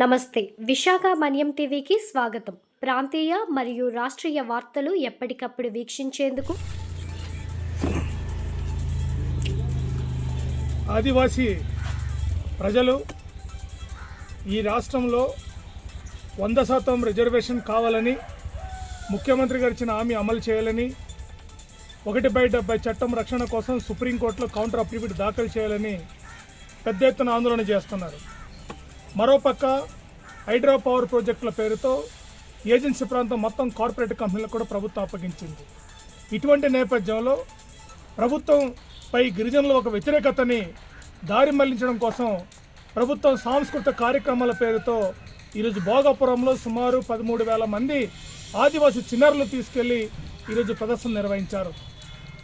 నమస్తే. విశాఖ మన్యం టీవీకి స్వాగతం. ప్రాంతీయ మరియు రాష్ట్రీయ వార్తలు ఎప్పటికప్పుడు వీక్షించేందుకు ఆదివాసీ ప్రజలు ఈ రాష్ట్రంలో 100% రిజర్వేషన్ కావాలని ముఖ్యమంత్రి గారు ఇచ్చిన హామీ అమలు చేయాలని 1/70 చట్టం రక్షణ కోసం సుప్రీంకోర్టులో కౌంటర్ అఫిడవిట్ దాఖలు చేయాలని పెద్ద ఎత్తున ఆందోళన చేస్తున్నారు. మరోపక్క హైడ్రో పవర్ ప్రాజెక్టుల పేరుతో ఏజెన్సీ ప్రాంతం మొత్తం కార్పొరేట్ కంపెనీలకు కూడా ప్రభుత్వం అప్పగించింది. ఇటువంటి నేపథ్యంలో ప్రభుత్వంపై గిరిజనులు ఒక వ్యతిరేకతని దారి మళ్లించడం కోసం ప్రభుత్వం సాంస్కృతిక కార్యక్రమాల పేరుతో ఈరోజు భోగాపురంలో సుమారు 13,000 మంది ఆదివాసీ చిన్నారులు తీసుకెళ్లి ఈరోజు ప్రదర్శన నిర్వహించారు.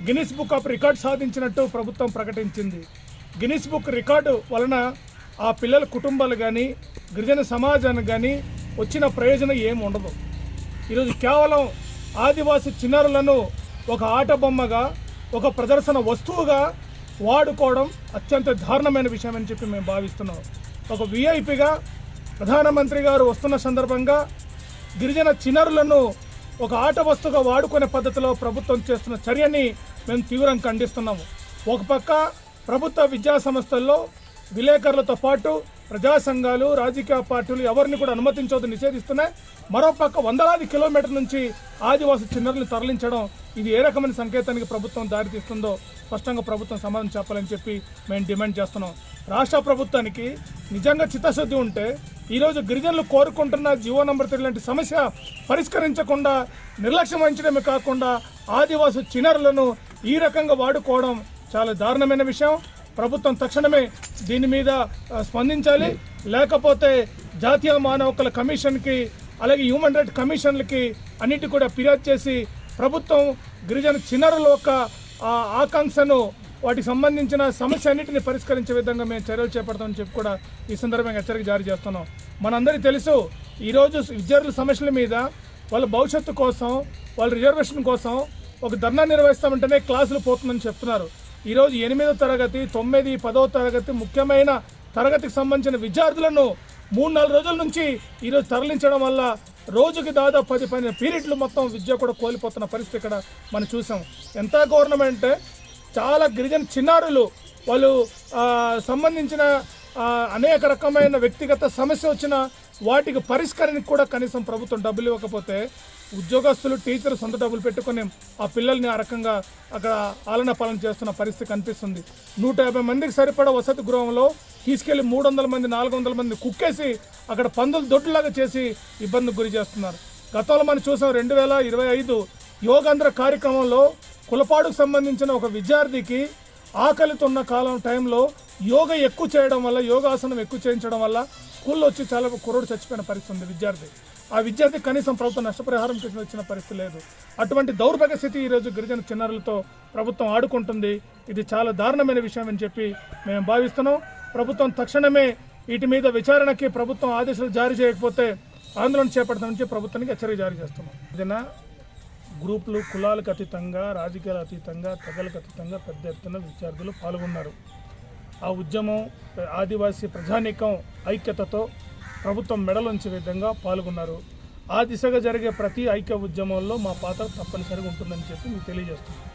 గిన్నిస్ బుక్ ఆఫ్ రికార్డ్ సాధించినట్టు ప్రభుత్వం ప్రకటించింది. గిన్నిస్ బుక్ రికార్డు వలన ఆ పిల్లల కుటుంబాలు కానీ గిరిజన సమాజానికి కానీ వచ్చిన ప్రయోజనం ఏమి ఉండదు. ఈరోజు కేవలం ఆదివాసీ చిన్నారులను ఒక ఆట బొమ్మగా, ఒక ప్రదర్శన వస్తువుగా వాడుకోవడం అత్యంత దారుణమైన విషయం అని చెప్పి మేము భావిస్తున్నాం. ఒక విఐపిగా ప్రధానమంత్రి గారు వస్తున్న సందర్భంగా గిరిజన చిన్నారులను ఒక ఆట వస్తువుగా వాడుకునే పద్ధతిలో ప్రభుత్వం చేస్తున్న చర్యని మేము తీవ్రంగా ఖండిస్తున్నాము. ఒక పక్క ప్రభుత్వ విద్యా సంస్థల్లో విలేకరులతో పాటు ప్రజా సంఘాలు, రాజకీయ పార్టీలు ఎవరిని కూడా అనుమతించవద్దు నిషేధిస్తున్నాయి. మరోపక్క వందలాది కిలోమీటర్ల నుంచి ఆదివాసీ చిన్నారులను తరలించడం ఇది ఏ రకమైన సంకేతానికి ప్రభుత్వం దారితీస్తుందో స్పష్టంగా ప్రభుత్వం సమాధానం చెప్పాలని చెప్పి మేము డిమాండ్ చేస్తున్నాం. రాష్ట్ర ప్రభుత్వానికి నిజంగా చిత్తశుద్ధి ఉంటే ఈరోజు గిరిజనులు కోరుకుంటున్న జీవో నంబర్ 3 లాంటి సమస్య పరిష్కరించకుండా నిర్లక్ష్యం వహించడమే కాకుండా ఆదివాసీ చిన్నారులను ఈ రకంగా వాడుకోవడం చాలా దారుణమైన విషయం. ప్రభుత్వం తక్షణమే దీని మీద స్పందించాలి. లేకపోతే జాతీయ మానవ హక్కుల కమిషన్కి అలాగే హ్యూమన్ రైట్స్ కమిషన్లకి అన్నిటి కూడా ఫిర్యాదు చేసి ప్రభుత్వం గిరిజన చిన్నారుల యొక్క ఆకాంక్షను వాటికి సంబంధించిన సమస్య అన్నింటినీ పరిష్కరించే విధంగా మేము చర్యలు చేపడతామని చెప్పి కూడా ఈ సందర్భంగా హెచ్చరిక జారీ చేస్తున్నాం. మనందరికీ తెలుసు, ఈరోజు విద్యార్థుల సమస్యల మీద వాళ్ళ భవిష్యత్తు కోసం, వాళ్ళ రిజర్వేషన్ కోసం ఒక ధర్నా నిర్వహిస్తామంటేనే క్లాసులు పోతుందని చెప్తున్నారు. ఈరోజు 8వ తరగతి, 9, 10వ తరగతి ముఖ్యమైన తరగతికి సంబంధించిన విద్యార్థులను 3-4 రోజుల నుంచి ఈరోజు తరలించడం వల్ల రోజుకి దాదాపు 10 పీరియడ్లు మొత్తం విద్య కూడా కోల్పోతున్న పరిస్థితి ఇక్కడ మనం చూసాం. ఎంత గవర్నమెంట్ చాలా గిరిజన చిన్నారులు వాళ్ళు సంబంధించిన అనేక రకమైన వ్యక్తిగత సమస్య వచ్చిన వాటికి పరిష్కారానికి కూడా కనీసం ప్రభుత్వం డబ్బులు ఇవ్వకపోతే ఉద్యోగస్తులు, టీచర్లు సొంత డబ్బులు పెట్టుకుని ఆ పిల్లల్ని ఆ రకంగా అక్కడ ఆలన పాలన చేస్తున్న పరిస్థితి కనిపిస్తుంది. 150 మందికి సరిపడా వసతి గృహంలో తీసుకెళ్లి 300 మంది, 400 మంది కుక్కేసి అక్కడ పందులు దొడ్డులాగా చేసి ఇబ్బందికి గురి చేస్తున్నారు. గతంలో మనం చూసాం 2025 యోగాంధ్ర కార్యక్రమంలో కులపాడుకు సంబంధించిన ఒక విద్యార్థికి ఆకలితో ఉన్న కాలం టైంలో యోగా ఎక్కువ చేయడం వల్ల, యోగాసనం ఎక్కువ చేయించడం వల్ల స్కూల్లో వచ్చి చాలా కుర్రోడు చచ్చిపోయిన పరిస్థితి ఉంది విద్యార్థి. ఆ విద్యార్థి కనీసం ప్రభుత్వం నష్టపరిహారం వచ్చిన పరిస్థితి లేదు. అటువంటి దౌర్భాగ్య స్థితి ఈరోజు గిరిజన చిన్నారులతో ప్రభుత్వం ఆడుకుంటుంది. ఇది చాలా దారుణమైన విషయం అని చెప్పి మేము భావిస్తున్నాం. ప్రభుత్వం తక్షణమే వీటి మీద విచారణకి ప్రభుత్వం ఆదేశాలు జారీ చేయకపోతే ఆందోళన చేపడతామని చెప్పి ప్రభుత్వానికి హెచ్చరిక జారీ చేస్తున్నాం. ఏదైనా గ్రూపులు, కులాలకు అతీతంగా, రాజకీయాలకు అతీతంగా, తెగలకు అతీతంగా పెద్ద ఎత్తున విద్యార్థులు పాల్గొన్నారు. ఆ ఉద్యమం ఆదివాసీ ప్రజానీకం ఐక్యతతో ప్రభుత్వం మెడలోంచే విధంగా పాల్గొన్నారు. ఆ దిశగా జరిగే ప్రతి ఐక్య ఉద్యమంలో మా పాత్ర తప్పనిసరిగా ఉంటుందని చెప్పి మీకు తెలియజేస్తున్నాం.